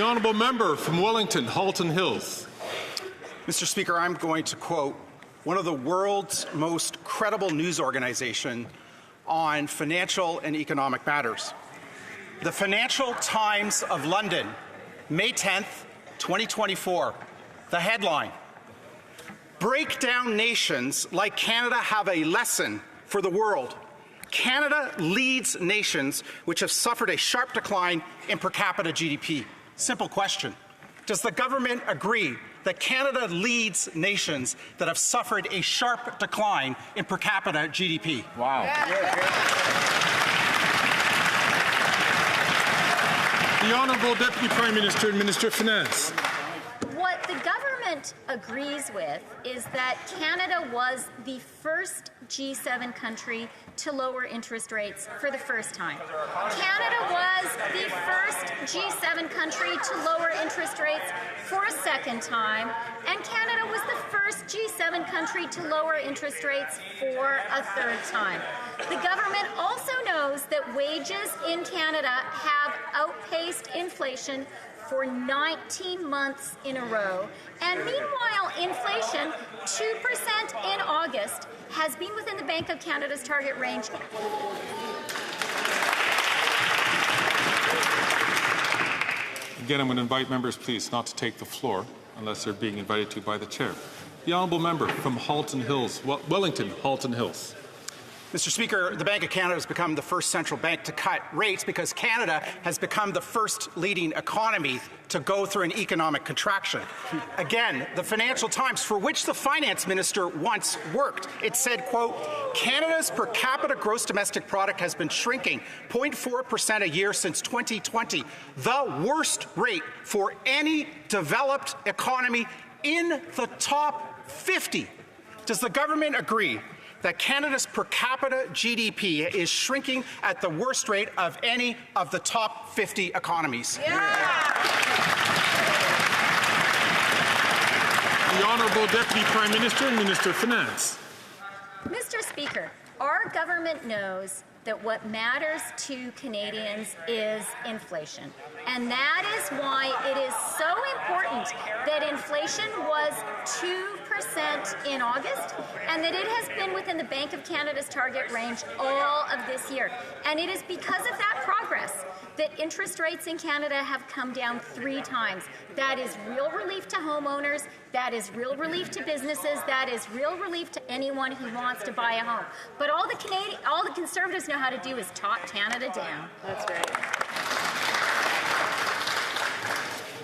The honourable member from Wellington, Halton Hills. Mr. Speaker, I'm going to quote one of the world's most credible news organizations on financial and economic matters. The Financial Times of London, May 10th, 2024. The headline: Breakdown nations like Canada have a lesson for the world. Canada leads nations which have suffered a sharp decline in per capita GDP. Simple question. Does the government agree that Canada leads nations that have suffered a sharp decline in per capita GDP? Wow. The Honourable Deputy Prime Minister and Minister of Finance. What the government agrees with is that Canada was the first G7 country to lower interest rates for the first time. Canada was the first G7 country to lower interest rates for a second time, and Canada was the first G7 country to lower interest rates for a third time. The government also knows that wages in Canada have outpaced inflation for 19 months in a row. And meanwhile, inflation, 2% in August, has been within the Bank of Canada's target range. Again, I'm going to invite members, please, not to take the floor unless they're being invited to by the chair. The honourable member from Halton Hills, Wellington, Halton Hills. Mr. Speaker, the Bank of Canada has become the first central bank to cut rates because Canada has become the first leading economy to go through an economic contraction. Again, the Financial Times, for which the finance minister once worked, it said, quote, Canada's per capita gross domestic product has been shrinking 0.4% a year since 2020, the worst rate for any developed economy in the top 50. Does the government agree that Canada's per capita GDP is shrinking at the worst rate of any of the top 50 economies? The Honourable Deputy Prime Minister and Minister of Finance. Mr. Speaker, our government knows that what matters to Canadians is inflation. And that is why it is so important that inflation was 2% in August and that it has been within the Bank of Canada's target range all of this year. And it is because of that progress that interest rates in Canada have come down 3 times. That is real relief to homeowners, that is real relief to businesses, that is real relief to anyone who wants to buy a home. But all the Conservatives know how to do is talk Canada down. That's right.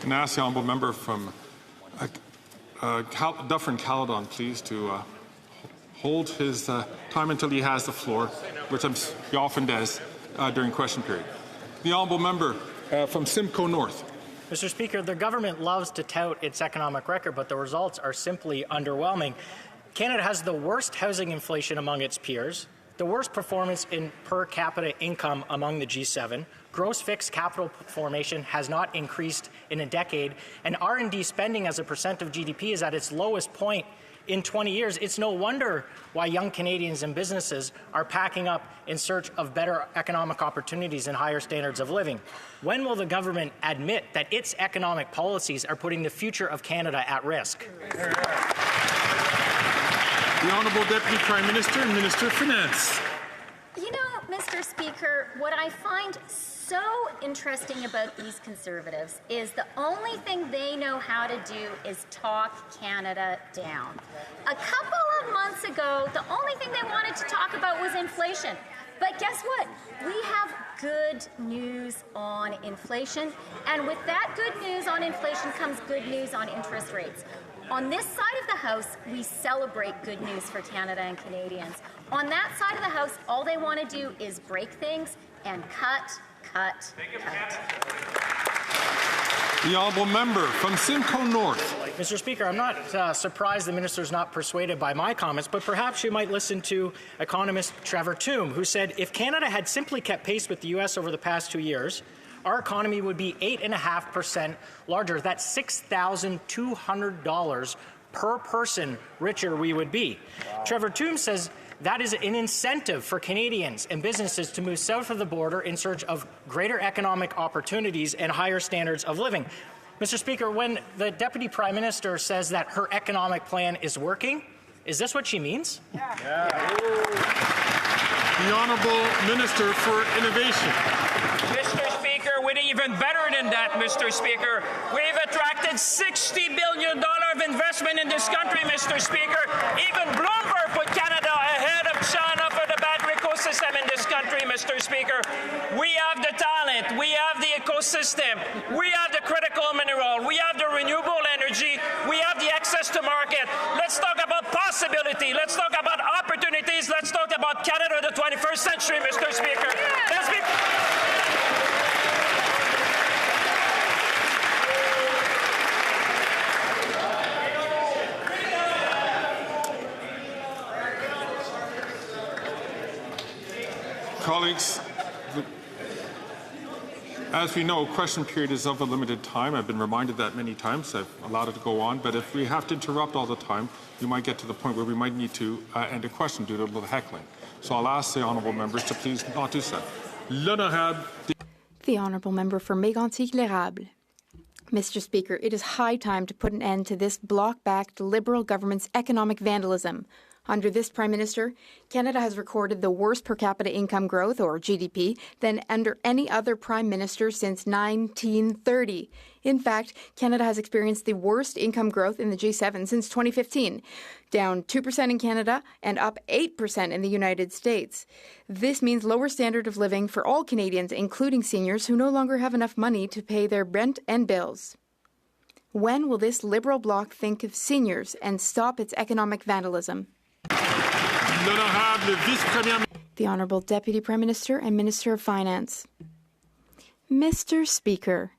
And I ask the honourable member from Dufferin-Caledon, please, to hold his time until he has the floor, which he often does during question period. The honourable member from Simcoe North. Mr. Speaker, the government loves to tout its economic record, but the results are simply underwhelming. Canada has the worst housing inflation among its peers, the worst performance in per capita income among the G7, gross fixed capital formation has not increased in a decade, and R&D spending as a percent of GDP is at its lowest point in 20 years. It's no wonder why young Canadians and businesses are packing up in search of better economic opportunities and higher standards of living. When will the government admit that its economic policies are putting the future of Canada at risk? The Honourable Deputy Prime Minister and Minister of Finance. You know, Mr. Speaker, what I find so interesting about these Conservatives is the only thing they know how to do is talk Canada down. A couple of months ago, the only thing they wanted to talk about was inflation. But guess what? We have good news on inflation, and with that good news on inflation comes good news on interest rates. On this side of the House, we celebrate good news for Canada and Canadians. On that side of the House, all they want to do is break things and cut. The honourable member from Simcoe North. Mr. Speaker, I'm not surprised the minister is not persuaded by my comments, but perhaps you might listen to economist Trevor Tombe, who said if Canada had simply kept pace with the U.S. over the past 2 years, our economy would be 8.5% larger. That's $6,200 per person richer we would be. Wow. Trevor Tombe says That is an incentive for Canadians and businesses to move south of the border in search of greater economic opportunities and higher standards of living. Mr. Speaker, when the Deputy Prime Minister says that her economic plan is working, is this what she means? The Honourable Minister for Innovation. Mr. Speaker, we're even better than that, Mr. Speaker. We've attracted $60 billion of investment in this country, Mr. Speaker. Even Bloomberg put Canada ahead of China for the battery ecosystem in this country, Mr. Speaker. We have the talent, we have the ecosystem, we have the critical mineral, we have the renewable energy, we have the access to market. Let's talk about possibility, let's talk about opportunities, let's talk about Canada of the 21st century, Mr. Speaker. Let's be Colleagues, as we know, question period is of a limited time. I've been reminded that many times. I've allowed it to go on, but if we have to interrupt all the time, we might get to the point where we might need to end a question due to a little heckling. So I'll ask the honourable members to please not do so. The honourable member for Mégantic-l'Érable. Mr. Speaker, it is high time to put an end to this bloc-backed Liberal government's economic vandalism. Under this Prime Minister, Canada has recorded the worst per capita income growth, or GDP, than under any other Prime Minister since 1930. In fact, Canada has experienced the worst income growth in the G7 since 2015, down 2% in Canada and up 8% in the United States. This means lower standard of living for all Canadians, including seniors who no longer have enough money to pay their rent and bills. When will this Liberal bloc think of seniors and stop its economic vandalism? The Honourable Deputy Prime Minister and Minister of Finance. Mr. Speaker,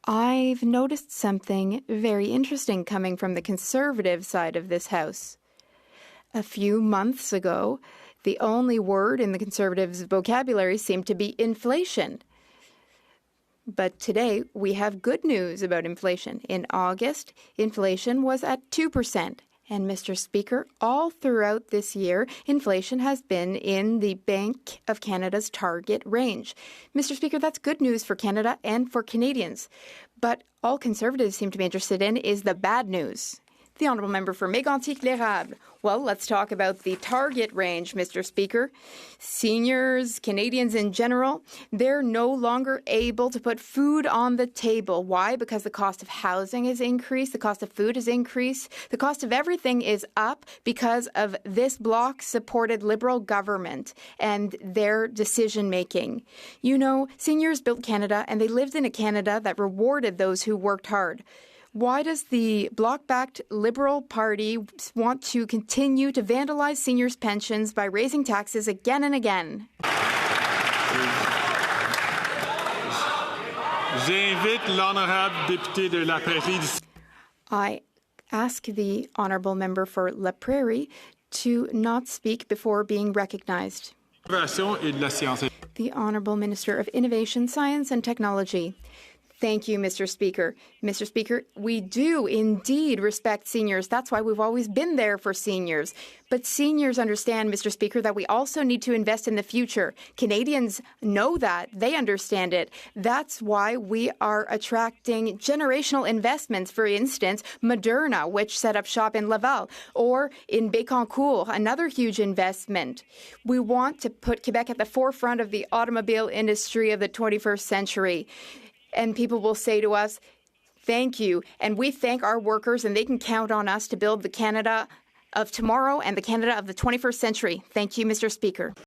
I've noticed something very interesting coming from the Conservative side of this House. A few months ago, the only word in the Conservatives' vocabulary seemed to be inflation. But today, we have good news about inflation. In August, inflation was at 2%. And, Mr. Speaker, all throughout this year, inflation has been in the Bank of Canada's target range. Mr. Speaker, that's good news for Canada and for Canadians. But all Conservatives seem to be interested in is the bad news. The honourable member for Mégantic-l'Érable. Well, let's talk about the target range, Mr. Speaker. Seniors, Canadians in general, they're no longer able to put food on the table. Why? Because the cost of housing has increased, the cost of food has increased, the cost of everything is up because of this bloc-supported Liberal government and their decision-making. You know, seniors built Canada and they lived in a Canada that rewarded those who worked hard. Why does the bloc-backed Liberal Party want to continue to vandalize seniors' pensions by raising taxes again and again? I ask the honourable member for La Prairie to not speak before being recognized. The Honourable Minister of Innovation, Science and Technology. Thank you, Mr. Speaker. Mr. Speaker, we do indeed respect seniors. That's why we've always been there for seniors. But seniors understand, Mr. Speaker, that we also need to invest in the future. Canadians know that. They understand it. That's why we are attracting generational investments. For instance, Moderna, which set up shop in Laval, or in Bécancour, another huge investment. We want to put Quebec at the forefront of the automobile industry of the 21st century. And people will say to us, thank you. And we thank our workers, and they can count on us to build the Canada of tomorrow and the Canada of the 21st century. Thank you, Mr. Speaker.